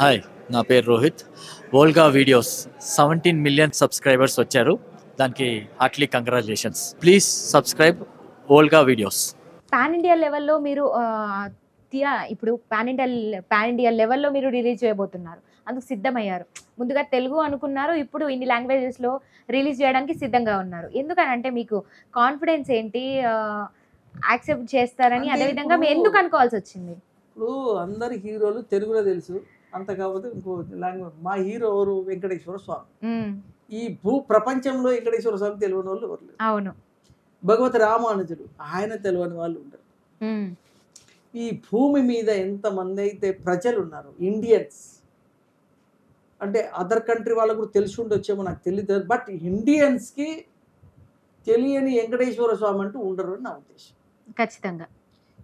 Hi, నా పేరు Rohit. Volga videos 17 million subscribers వచ్చారు. దానికి Hartley congratulations. Please subscribe Volga videos. Pan India లెవెల్లో మీరు ఇప్పుడు పాన్ ఇండియా లెవెల్లో మీరు రిలీజ్ చేయబోతున్నారు, అందుకు సిద్ధమయ్యారు. ముందుగా తెలుగు అనుకున్నారు, ఇప్పుడు ఇన్ని లాంగ్వేజెస్లో రిలీజ్ చేయడానికి సిద్ధంగా ఉన్నారు. ఎందుకనంటే మీకు కాన్ఫిడెన్స్ ఏంటి, యాక్సెప్ట్ చేస్తారని, అంటే అదేవిధంగా ఇప్పుడు మీరు ఎందుకు అనుకోవాల్సి వచ్చింది? ఇప్పుడు అందరి హీరోలు తెలుగులో తెలుసు, అంత కాకపోతే ఇంకో లాంగ్వేజ్. మా హీరో ఎవరు? వెంకటేశ్వర స్వామి. ఈ భూ ప్రపంచంలో వెంకటేశ్వర స్వామి తెలియని వాళ్ళు ఎవరు లేరు. అవును. భగవతి రామానుజుడు, ఆయన తెలియని వాళ్ళు ఉండరు. ఈ భూమి మీద ఎంతమంది అయితే ప్రజలు ఉన్నారు, ఇండియన్స్ అంటే అదర్ కంట్రీ వాళ్ళకు కూడా తెలిసి ఉండొచ్చేమో, నాకు తెలియదు. బట్ ఇండియన్స్కి తెలియని వెంకటేశ్వర స్వామి అంటూ ఉండరు అని నా ఉద్దేశం. ఖచ్చితంగా.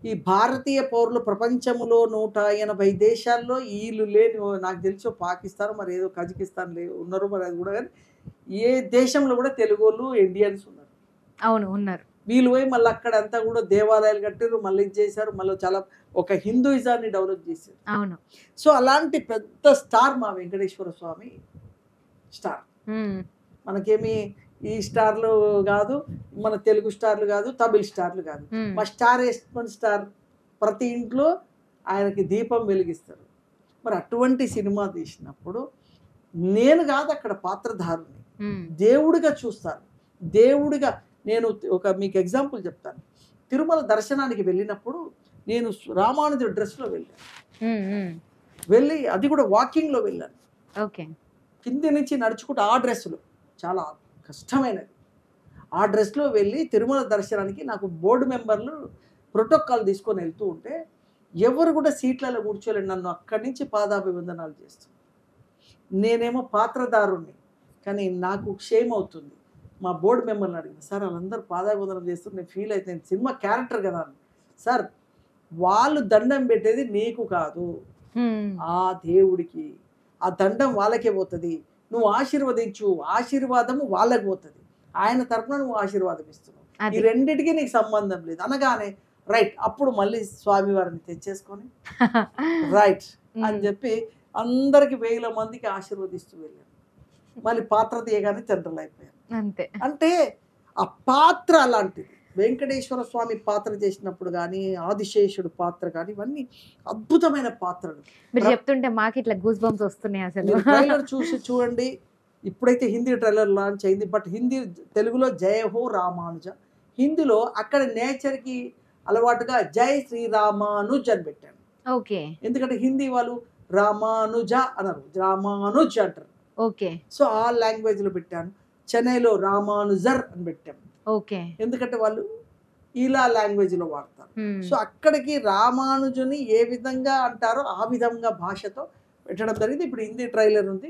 ఈ భారతీయ పౌరులు ప్రపంచంలో 180 దేశాల్లో వీళ్ళు లేని, నాకు తెలిసి పాకిస్తాన్, మరి ఏదో కజకిస్తాన్ ఉన్నారు, మరి అది కూడా. కానీ ఏ దేశంలో కూడా తెలుగు వాళ్ళు, ఇండియన్స్ ఉన్నారు. అవును, ఉన్నారు. వీళ్ళు పోయి మళ్ళీ అక్కడ అంతా కూడా దేవాలయాలు కట్టారు, మళ్ళీ ఇది చేశారు, మళ్ళీ చాలా ఒక హిందూయిజాన్ని డెవలప్ చేశారు. అవును. సో అలాంటి పెద్ద స్టార్ మా వెంకటేశ్వర స్వామి స్టార్. మనకేమి ఈ స్టార్లు కాదు, మన తెలుగు స్టార్లు కాదు, తమిళ స్టార్లు కాదు. మా స్టార్ ఎస్ట్మెంట్ స్టార్. ప్రతి ఇంట్లో ఆయనకి దీపం వెలిగిస్తారు. మరి అటువంటి సినిమా తీసినప్పుడు నేను కాదు అక్కడ పాత్రధారుని, దేవుడిగా చూస్తాను. దేవుడిగా నేను మీకు ఎగ్జాంపుల్ చెప్తాను. తిరుమల దర్శనానికి వెళ్ళినప్పుడు నేను రామానుజుడి డ్రెస్లో వెళ్ళి అది కూడా వాకింగ్లో వెళ్ళాను. ఓకే. కింది నుంచి నడుచుకుంటూ ఆ డ్రెస్సులో, చాలా కష్టమైనది. ఆ డ్రెస్లో వెళ్ళి తిరుమల దర్శనానికి నాకు బోర్డు మెంబర్లు ప్రోటోకాల్ తీసుకొని వెళ్తూ ఉంటే ఎవరు కూడా సీట్లలో కూర్చోలేరు. నన్ను అక్కడి నుంచి పాదాభివందనాలు చేస్తుంది. నేనేమో పాత్రదారుణ్ణి, కానీ నాకు క్షేమ అవుతుంది. మా బోర్డు మెంబర్ని అడిగిన, సార్ వాళ్ళందరూ పాదాభివందనం చేస్తారు, నేను ఫీల్ అయితే, నేను సినిమా క్యారెక్టర్ కదా. సార్ వాళ్ళు దండం పెట్టేది నీకు కాదు, ఆ దేవుడికి. ఆ దండం వాళ్ళకే పోతుంది. నువ్వు ఆశీర్వదించు, ఆశీర్వాదము వాళ్ళకి పోతుంది. ఆయన తరపున నువ్వు ఆశీర్వాదం ఇస్తున్నావు. ఈ రెండిటికి నీకు సంబంధం లేదు అనగానే రైట్. అప్పుడు మళ్ళీ స్వామివారిని తెచ్చేసుకొని రైట్ అని చెప్పి అందరికి 1000 మందికి ఆశీర్వదిస్తూ వెళ్ళాను. మళ్ళీ పాత్ర తీయగానే జనరల్ అయిపోయాను. అంటే ఆ పాత్ర అలాంటిది. వెంకటేశ్వర స్వామి పాత్ర చేసినప్పుడు కానీ, ఆదిశేషుడు పాత్ర కానీ, ఇవన్నీ అద్భుతమైన పాత్రలు. మీరు చెప్తుంటే మాకు ఇట్లా గూస్ బంప్స్ వస్తున్నాయి. అసలు ట్రైలర్ చూడండి. ఇప్పుడైతే హిందీ ట్రైలర్ లాంచ్ అయింది, బట్ తెలుగులో జయ హో రామానుజ. హిందీలో అక్కడ నేచర్కి అలవాటుగా జై శ్రీరామానుజ్ అని పెట్టాను. ఓకే. ఎందుకంటే హిందీ వాళ్ళు రామానుజ అనరు, రామానుజ్ అంటారు. ఓకే. సో ఆ లాంగ్వేజ్లో పెట్టాను. చెన్నైలో రామానుజర్ అని పెట్టాము. ఓకే. ఎందుకంటే వాళ్ళు ఇలా లాంగ్వేజ్లో వాడతారు. సో అక్కడికి రామానుజుని ఏ విధంగా అంటారో ఆ విధంగా భాషతో పెట్టడం జరిగింది. ఇప్పుడు హిందీ ట్రైలర్ ఉంది,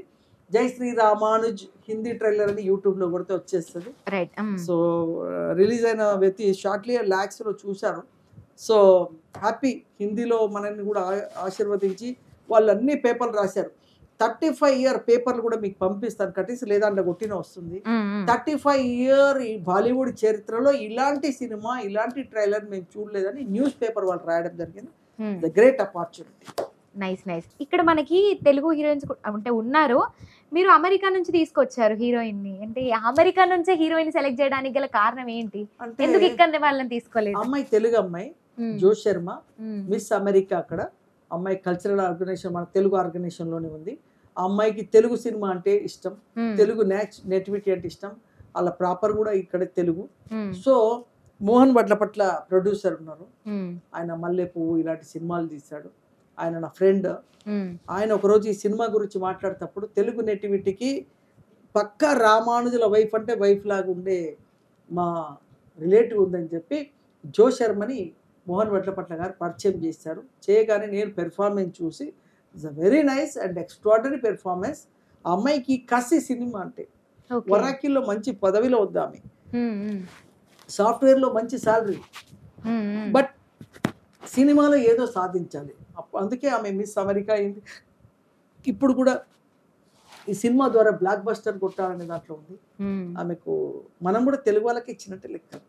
జై శ్రీ రామానుజ్ హిందీ ట్రైలర్ అని యూట్యూబ్లో కొడితే వచ్చేస్తుంది. సో రిలీజ్ అయిన వ్యక్తి షార్ట్లీ ల్యాక్స్లో చూశారు. So happy. హిందీలో మనల్ని కూడా ఆశీర్వదించి వాళ్ళు అన్ని పేపర్లు రాశారు. 35 ఇయర్ పేపర్లు కూడా మీకు పంపిస్తాను కట్టేసి, లేదా అందులో కొట్టిన వస్తుంది. 35 ఇయర్ ఈ బాలీవుడ్ చరిత్రలో ఇలాంటి సినిమా, ఇలాంటి ట్రైలర్ మేము చూడలేదని న్యూస్ పేపర్ వాళ్ళు రాయడం జరిగింది. The great opportunity. నైస్. ఇక్కడ మనకి తెలుగు హీరోయిన్స్ అంటే ఉన్నారు, మీరు అమెరికా నుంచి తీసుకొచ్చారు హీరోయిన్ ని. అంటే అమెరికా నుంచే హీరోయిన్ సెలెక్ట్ చేయడానికి గల కారణం ఏంటి? ఎందుకు ఇక్కడ వాళ్ళని తీసుకోలేదు? అమ్మాయి తెలుగు అమ్మాయి, జో శర్మ, మిస్ అమెరికా. అక్కడ అమ్మాయి కల్చరల్ ఆర్గనైజేషన్, మన తెలుగు ఆర్గనైజేషన్ లోనే ఉంది. ఆ అమ్మాయికి తెలుగు సినిమా అంటే ఇష్టం, తెలుగు నేటివిటీ అంటే ఇష్టం. వాళ్ళ ప్రాపర్ కూడా ఇక్కడ తెలుగు. సో మోహన్ వడ్లపట్ల ప్రొడ్యూసర్ ఉన్నారు, ఆయన మల్లె పువ్వు ఇలాంటి సినిమాలు తీశాడు. ఆయన నా ఫ్రెండ్. ఆయన ఒకరోజు ఈ సినిమా గురించి మాట్లాడేటప్పుడు తెలుగు నేటివిటీకి పక్కా రామానుజుల వైఫ్ అంటే వైఫ్ లాగా ఉండే మా రిలేటివ్ ఉందని చెప్పి జో శర్మని మోహన్ వడ్లపట్ల గారు పరిచయం చేశారు. చేయగానే నేను పెర్ఫార్మెన్స్ చూసి it's a very nice and extraordinary performance. ఆ అమ్మాయికి కసి సినిమా అంటే, వరాకిల్లో మంచి పదవిలో వద్దు ఆమె, సాఫ్ట్వేర్లో మంచి శాలరీ, బట్ సినిమాలో ఏదో సాధించాలి. అందుకే ఆమె మిస్ అమెరికా అయింది. ఇప్పుడు కూడా ఈ సినిమా ద్వారా బ్లాక్ బస్టర్ కొట్టాలనే దాంట్లో ఉంది ఆమెకు. మనం కూడా తెలుగు వాళ్ళకి ఇచ్చినట్టే లెక్క.